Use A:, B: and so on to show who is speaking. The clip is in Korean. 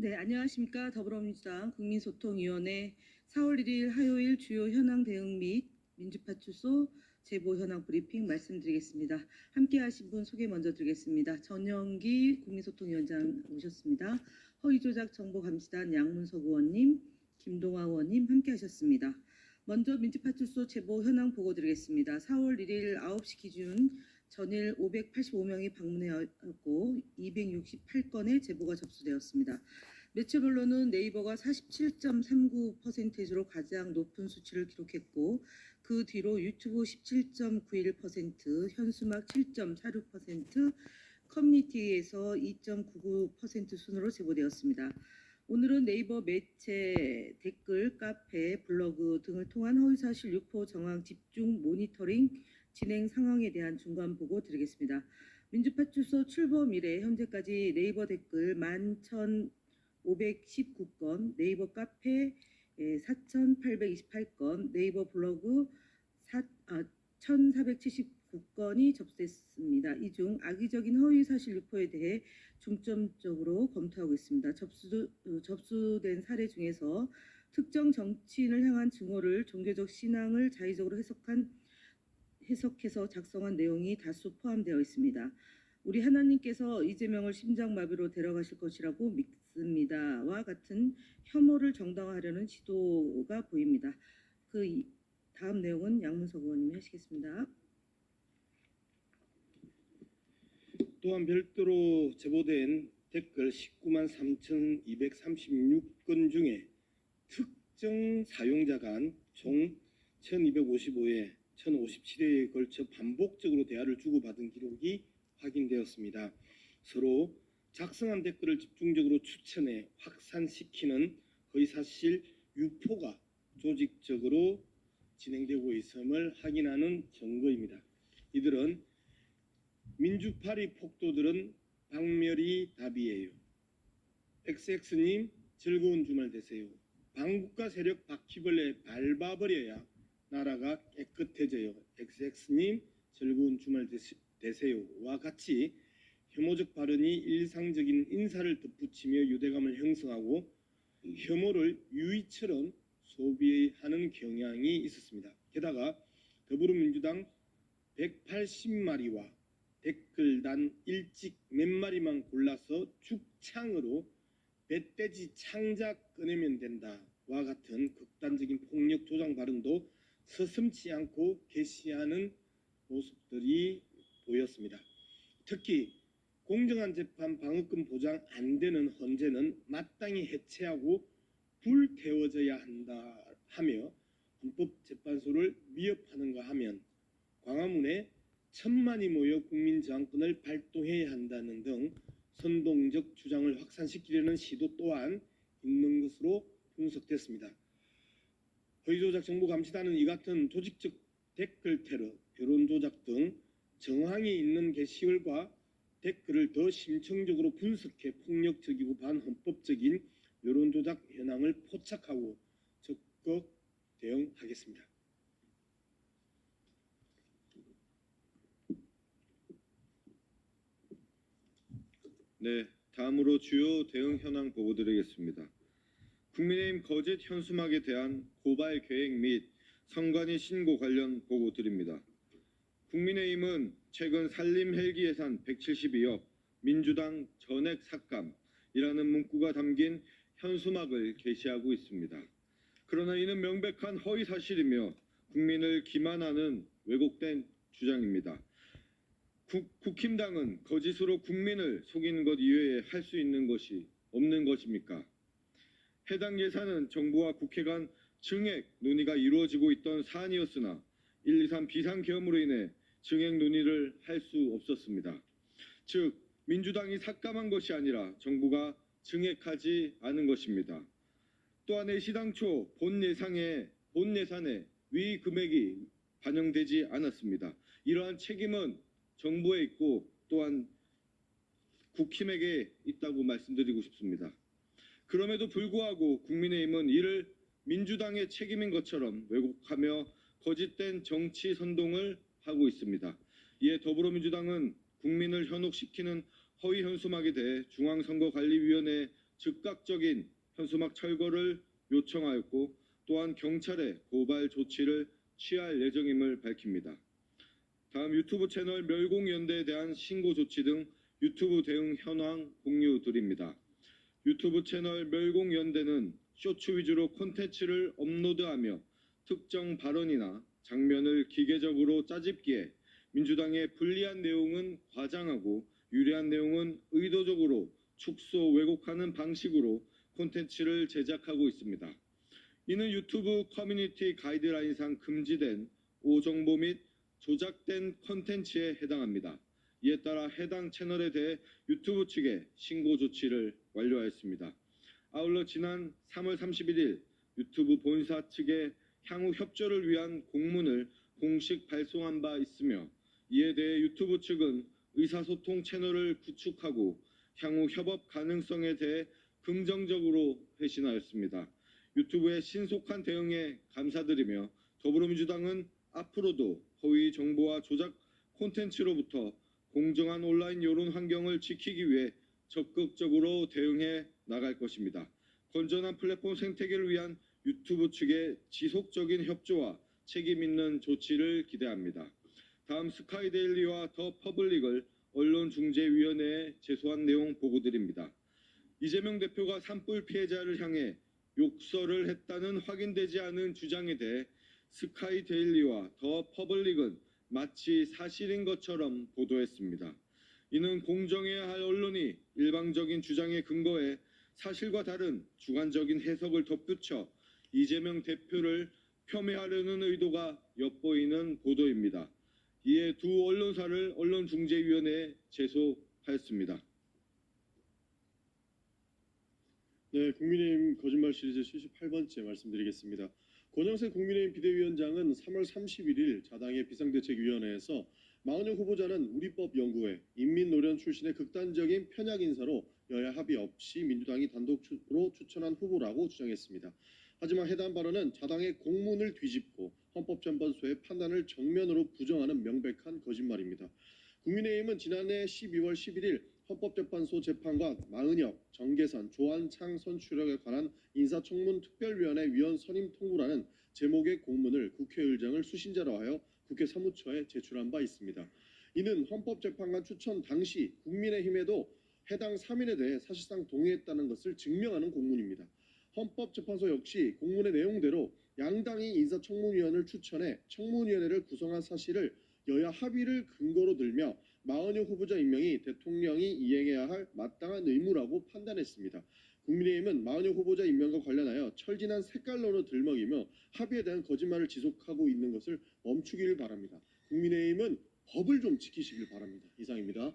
A: 네, 안녕하십니까. 더불어민주당 국민소통위원회 4월 1일 화요일 주요 현황 대응 및 민주파출소 제보 현황 브리핑 말씀드리겠습니다. 함께 하신 분 소개 먼저 드리겠습니다. 전영기 국민소통위원장 오셨습니다. 허위조작 정보감시단 양문석 의원님, 김동아 의원님 함께 하셨습니다. 먼저 민주파출소 제보 현황 보고 드리겠습니다. 4월 1일 9시 기준 전일 585명이 방문해왔고 268건의 제보가 접수되었습니다. 매체별로는 네이버가 47.39%로 가장 높은 수치를 기록했고 그 뒤로 유튜브 17.91%, 현수막 7.46%, 커뮤니티에서 2.99% 순으로 제보되었습니다. 오늘은 네이버 매체, 댓글, 카페, 블로그 등을 통한 허위사실 유포 정황 집중 모니터링 진행 상황에 대한 중간 보고 드리겠습니다. 민주파출소 출범 이래 현재까지 네이버 댓글 11,519건, 네이버 카페 4,828건, 네이버 블로그 1,479건이 접수됐습니다. 이 중 악의적인 허위사실 유포에 대해 중점적으로 검토하고 있습니다. 접수된 사례 중에서 특정 정치인을 향한 증오를 종교적 신앙을 자의적으로 해석해서 작성한 내용이 다수 포함되어 있습니다. 우리 하나님께서 이재명을 심장마비로 데려가실 것이라고 믿습니다와 같은 혐오를 정당화하려는 시도가 보입니다. 그 다음 내용은 양문석 의원님이 하시겠습니다.
B: 또한 별도로 제보된 댓글 19만 3,236건 중에 특정 사용자 간 총 1,255회, 1,057회에 걸쳐 반복적으로 대화를 주고받은 기록이 확인되었습니다. 서로 작성한 댓글을 집중적으로 추천해 확산시키는 허위사실 유포가 조직적으로 진행되고 있음을 확인하는 증거입니다. 이들은 민주파리 폭도들은 박멸이 답이에요. XX님 즐거운 주말 되세요. 반국가 세력 바퀴벌레 밟아버려야 나라가 깨끗해져요. XX님 즐거운 주말 되세요와 같이 혐오적 발언이 일상적인 인사를 덧붙이며 유대감을 형성하고 혐오를 유의처럼 소비하는 경향이 있었습니다. 게다가 더불어민주당 180마리와 댓글단 일찍 몇 마리만 골라서 죽창으로 멧돼지 창작 꺼내면 된다와 같은 극단적인 폭력 조장 발언도 서슴지 않고 게시하는 모습들이 보였습니다. 특히 공정한 재판 방어권 보장 안 되는 헌재는 마땅히 해체하고 불태워져야 한다 하며 헌법재판소를 위협하는가 하면 광화문에 1,000만이 모여 국민저항권을 발동해야 한다는 등 선동적 주장을 확산시키려는 시도 또한 있는 것으로 분석됐습니다. 허위조작 정보감시단은 이 같은 조직적 댓글 테러, 여론조작 등 정황이 있는 게시글과 댓글을 더 심층적으로 분석해 폭력적이고 반헌법적인 여론조작 현황을 포착하고 적극 대응하겠습니다.
C: 네, 다음으로 주요 대응 현황 보고 드리겠습니다. 국민의힘 거짓 현수막에 대한 고발 계획 및 선관위 신고 관련 보고 드립니다. 국민의힘은 최근 산림 헬기 예산 172억, 민주당 전액 삭감이라는 문구가 담긴 현수막을 게시하고 있습니다. 그러나 이는 명백한 허위 사실이며 국민을 기만하는 왜곡된 주장입니다. 국힘당은 거짓으로 국민을 속이는 것 이외에 할 수 있는 것이 없는 것입니까? 해당 예산은 정부와 국회 간 증액 논의가 이루어지고 있던 사안이었으나 1, 2, 3 비상계엄으로 인해 증액 논의를 할 수 없었습니다. 즉 민주당이 삭감한 것이 아니라 정부가 증액하지 않은 것입니다. 또한 시당초 본 예산에 위 금액이 반영되지 않았습니다. 이러한 책임은 정부에 있고 또한 국힘에게 있다고 말씀드리고 싶습니다. 그럼에도 불구하고 국민의힘은 이를 민주당의 책임인 것처럼 왜곡하며 거짓된 정치 선동을 하고 있습니다. 이에 더불어민주당은 국민을 현혹시키는 허위 현수막에 대해 중앙선거관리위원회에 즉각적인 현수막 철거를 요청하였고 또한 경찰에 고발 조치를 취할 예정임을 밝힙니다. 다음 유튜브 채널 멸공연대에 대한 신고 조치 등 유튜브 대응 현황 공유드립니다. 유튜브 채널 멸공연대는 쇼츠 위주로 콘텐츠를 업로드하며 특정 발언이나 장면을 기계적으로 짜집기에 민주당의 불리한 내용은 과장하고 유리한 내용은 의도적으로 축소 왜곡하는 방식으로 콘텐츠를 제작하고 있습니다. 이는 유튜브 커뮤니티 가이드라인상 금지된 오정보 및 조작된 콘텐츠에 해당합니다. 이에 따라 해당 채널에 대해 유튜브 측에 신고 조치를 완료하였습니다. 아울러 지난 3월 31일 유튜브 본사 측에 향후 협조를 위한 공문을 공식 발송한 바 있으며 이에 대해 유튜브 측은 의사소통 채널을 구축하고 향후 협업 가능성에 대해 긍정적으로 회신하였습니다. 유튜브의 신속한 대응에 감사드리며 더불어민주당은 앞으로도 허위 정보와 조작 콘텐츠로부터 공정한 온라인 여론 환경을 지키기 위해 적극적으로 대응해 나갈 것입니다. 건전한 플랫폼 생태계를 위한 유튜브 측의 지속적인 협조와 책임 있는 조치를 기대합니다. 다음 스카이데일리와 더 퍼블릭을 언론중재위원회에 제소한 내용 보고드립니다. 이재명 대표가 산불 피해자를 향해 욕설을 했다는 확인되지 않은 주장에 대해 스카이데일리와 더 퍼블릭은 마치 사실인 것처럼 보도했습니다. 이는 공정해야 할 언론이 일방적인 주장에 근거해 사실과 다른 주관적인 해석을 덧붙여 이재명 대표를 폄훼하려는 의도가 엿보이는 보도입니다. 이에 두 언론사를 언론중재위원회에 제소하였습니다.
D: 네, 국민의힘 거짓말 시리즈 78번째 말씀드리겠습니다. 권영세 국민의힘 비대위원장은 3월 31일 자당의 비상대책위원회에서 마은영 후보자는 우리법 연구회, 인민노련 출신의 극단적인 편약 인사로 여야 합의 없이 민주당이 단독으로 추천한 후보라고 주장했습니다. 하지만 해당 발언은 자당의 공문을 뒤집고 헌법재판소의 판단을 정면으로 부정하는 명백한 거짓말입니다. 국민의힘은 지난해 12월 11일 헌법재판소 재판관 마은혁, 정계산, 조한창 선출에 관한 인사청문특별위원회 위원 선임 통보라는 제목의 공문을 국회의장을 수신자로 하여 국회 사무처에 제출한 바 있습니다. 이는 헌법재판관 추천 당시 국민의힘에도 해당 3인에 대해 사실상 동의했다는 것을 증명하는 공문입니다. 헌법재판소 역시 공문의 내용대로 양당이 인사청문위원을 추천해 청문위원회를 구성한 사실을 여야 합의를 근거로 들며 마은혁 후보자 임명이 대통령이 이행해야 할 마땅한 의무라고 판단했습니다. 국민의힘은 마은혁 후보자 임명과 관련하여 철진한 색깔론을 들먹이며 합의에 대한 거짓말을 지속하고 있는 것을 멈추기를 바랍니다. 국민의힘은 법을 좀 지키시길 바랍니다. 이상입니다.